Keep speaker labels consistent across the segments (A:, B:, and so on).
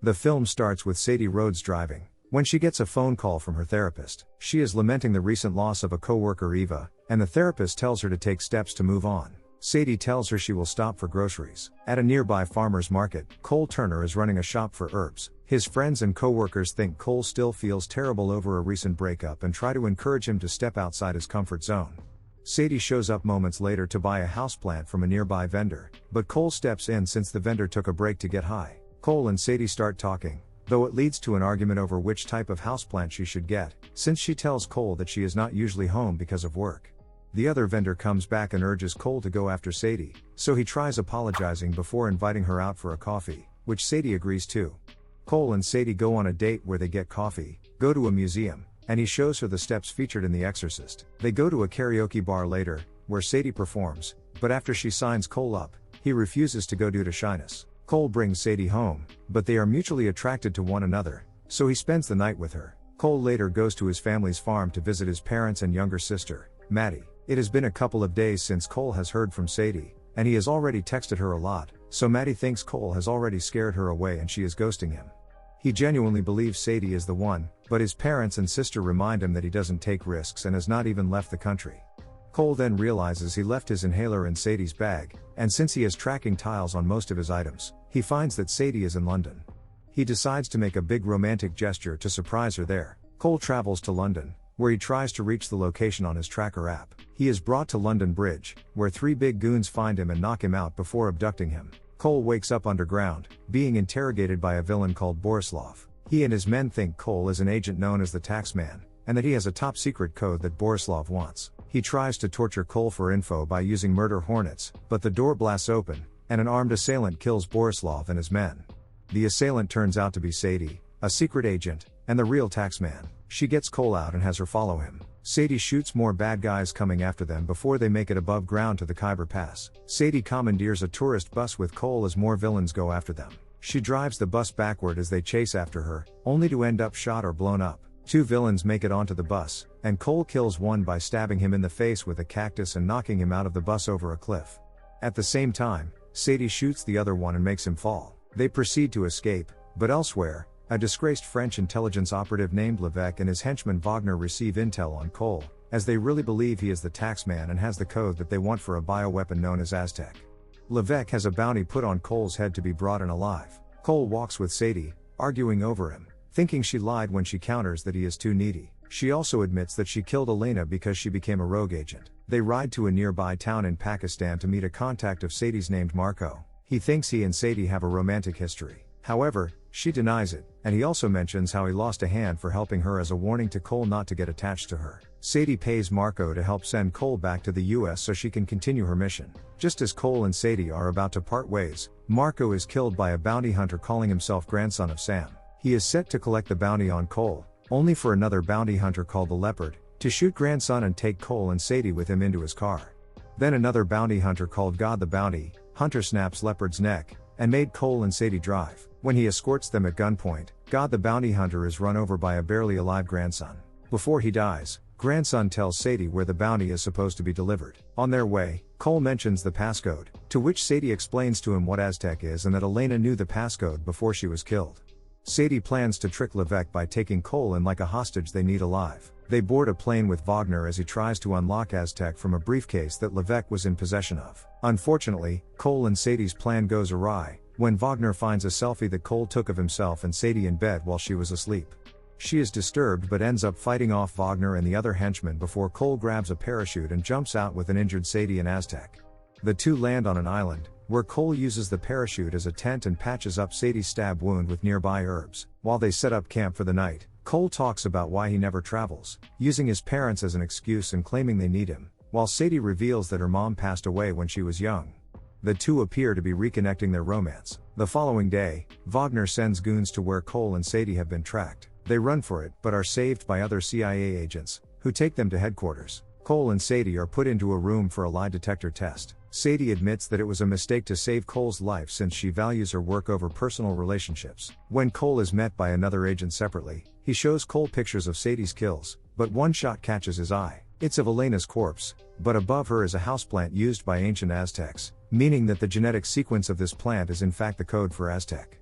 A: The film starts with Sadie Rhodes driving, when she gets a phone call from her therapist. She is lamenting the recent loss of a co-worker Eva, and the therapist tells her to take steps to move on. Sadie tells her she will stop for groceries. At a nearby farmer's market, Cole Turner is running a shop for herbs. His friends and co-workers think Cole still feels terrible over a recent breakup and try to encourage him to step outside his comfort zone. Sadie shows up moments later to buy a houseplant from a nearby vendor, but Cole steps in since the vendor took a break to get high. Cole and Sadie start talking, though it leads to an argument over which type of houseplant she should get, since she tells Cole that she is not usually home because of work. The other vendor comes back and urges Cole to go after Sadie, so he tries apologizing before inviting her out for a coffee, which Sadie agrees to. Cole and Sadie go on a date where they get coffee, go to a museum, and he shows her the steps featured in The Exorcist. They go to a karaoke bar later, where Sadie performs, but after she signs Cole up, he refuses to go due to shyness. Cole brings Sadie home, but they are mutually attracted to one another, so he spends the night with her. Cole later goes to his family's farm to visit his parents and younger sister, Maddie. It has been a couple of days since Cole has heard from Sadie, and he has already texted her a lot, so Maddie thinks Cole has already scared her away and she is ghosting him. He genuinely believes Sadie is the one, but his parents and sister remind him that he doesn't take risks and has not even left the country. Cole then realizes he left his inhaler in Sadie's bag, and since he has tracking tiles on most of his items, he finds that Sadie is in London. He decides to make a big romantic gesture to surprise her there. Cole travels to London, where he tries to reach the location on his tracker app. He is brought to London Bridge, where 3 big goons find him and knock him out before abducting him. Cole wakes up underground, being interrogated by a villain called Borislav. He and his men think Cole is an agent known as the Taxman, and that he has a top secret code that Borislav wants. He tries to torture Cole for info by using murder hornets, but the door blasts open, and an armed assailant kills Borislav and his men. The assailant turns out to be Sadie, a secret agent, and the real Taxman. She gets Cole out and has her follow him. Sadie shoots more bad guys coming after them before they make it above ground to the Khyber Pass. Sadie commandeers a tourist bus with Cole as more villains go after them. She drives the bus backward as they chase after her, only to end up shot or blown up. 2 villains make it onto the bus, and Cole kills one by stabbing him in the face with a cactus and knocking him out of the bus over a cliff. At the same time, Sadie shoots the other one and makes him fall. They proceed to escape, but elsewhere, a disgraced French intelligence operative named Levesque and his henchman Wagner receive intel on Cole, as they really believe he is the Taxman and has the code that they want for a bioweapon known as Aztec. Levesque has a bounty put on Cole's head to be brought in alive. Cole walks with Sadie, arguing over him, thinking she lied when she counters that he is too needy. She also admits that she killed Elena because she became a rogue agent. They ride to a nearby town in Pakistan to meet a contact of Sadie's named Marco. He thinks he and Sadie have a romantic history. However, she denies it, and he also mentions how he lost a hand for helping her as a warning to Cole not to get attached to her. Sadie pays Marco to help send Cole back to the US so she can continue her mission. Just as Cole and Sadie are about to part ways, Marco is killed by a bounty hunter calling himself grandson of Sam. He is set to collect the bounty on Cole, only for another bounty hunter called the Leopard to shoot grandson and take Cole and Sadie with him into his car. Then another bounty hunter called God the Bounty Hunter snaps Leopard's neck and made Cole and Sadie drive. When he escorts them at gunpoint, God the Bounty Hunter is run over by a barely alive grandson. Before he dies, grandson tells Sadie where the bounty is supposed to be delivered. On their way, Cole mentions the passcode, to which Sadie explains to him what Aztec is and that Elena knew the passcode before she was killed. Sadie plans to trick Levesque by taking Cole in like a hostage they need alive. They board a plane with Wagner as he tries to unlock Aztec from a briefcase that Levesque was in possession of. Unfortunately, Cole and Sadie's plan goes awry, when Wagner finds a selfie that Cole took of himself and Sadie in bed while she was asleep. She is disturbed but ends up fighting off Wagner and the other henchmen before Cole grabs a parachute and jumps out with an injured Sadie and Aztec. The two land on an island, where Cole uses the parachute as a tent and patches up Sadie's stab wound with nearby herbs. While they set up camp for the night, Cole talks about why he never travels, using his parents as an excuse and claiming they need him, while Sadie reveals that her mom passed away when she was young. The two appear to be reconnecting their romance. The following day, Wagner sends goons to where Cole and Sadie have been tracked. They run for it but are saved by other CIA agents, who take them to headquarters. Cole and Sadie are put into a room for a lie detector test. Sadie admits that it was a mistake to save Cole's life since she values her work over personal relationships. When Cole is met by another agent separately, he shows Cole pictures of Sadie's kills, but one shot catches his eye. It's of Elena's corpse, but above her is a houseplant used by ancient Aztecs, meaning that the genetic sequence of this plant is in fact the code for Aztec.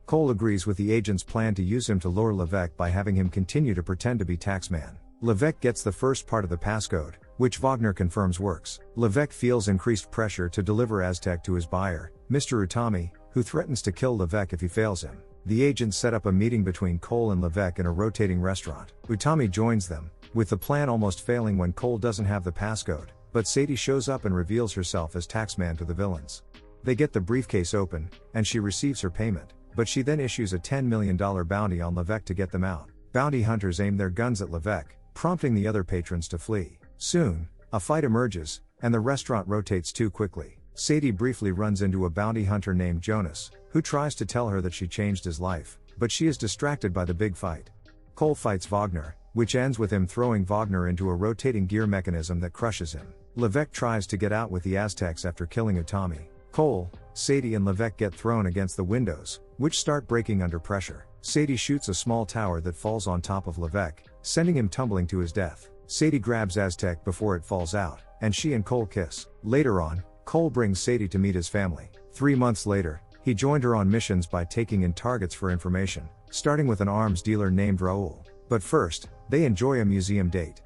A: Cole agrees with the agent's plan to use him to lure Levesque by having him continue to pretend to be taxman. Levesque gets the first part of the passcode, which Wagner confirms works. Levesque feels increased pressure to deliver Aztec to his buyer, Mr. Utami, who threatens to kill Levesque if he fails him. The agents set up a meeting between Cole and Levesque in a rotating restaurant. Utami joins them, with the plan almost failing when Cole doesn't have the passcode, but Sadie shows up and reveals herself as taxman to the villains. They get the briefcase open, and she receives her payment, but she then issues a $10 million bounty on Levesque to get them out. Bounty hunters aim their guns at Levesque, prompting the other patrons to flee. Soon, a fight emerges, and the restaurant rotates too quickly. Sadie briefly runs into a bounty hunter named Jonas, who tries to tell her that she changed his life, but she is distracted by the big fight. Cole fights Wagner, which ends with him throwing Wagner into a rotating gear mechanism that crushes him. Levesque tries to get out with the Aztecs after killing Utami. Cole, Sadie and Levesque get thrown against the windows, which start breaking under pressure. Sadie shoots a small tower that falls on top of Levesque, sending him tumbling to his death. Sadie grabs Aztec before it falls out, and she and Cole kiss. Later on, Cole brings Sadie to meet his family. 3 months later, he joined her on missions by taking in targets for information, starting with an arms dealer named Raoul. But first, they enjoy a museum date.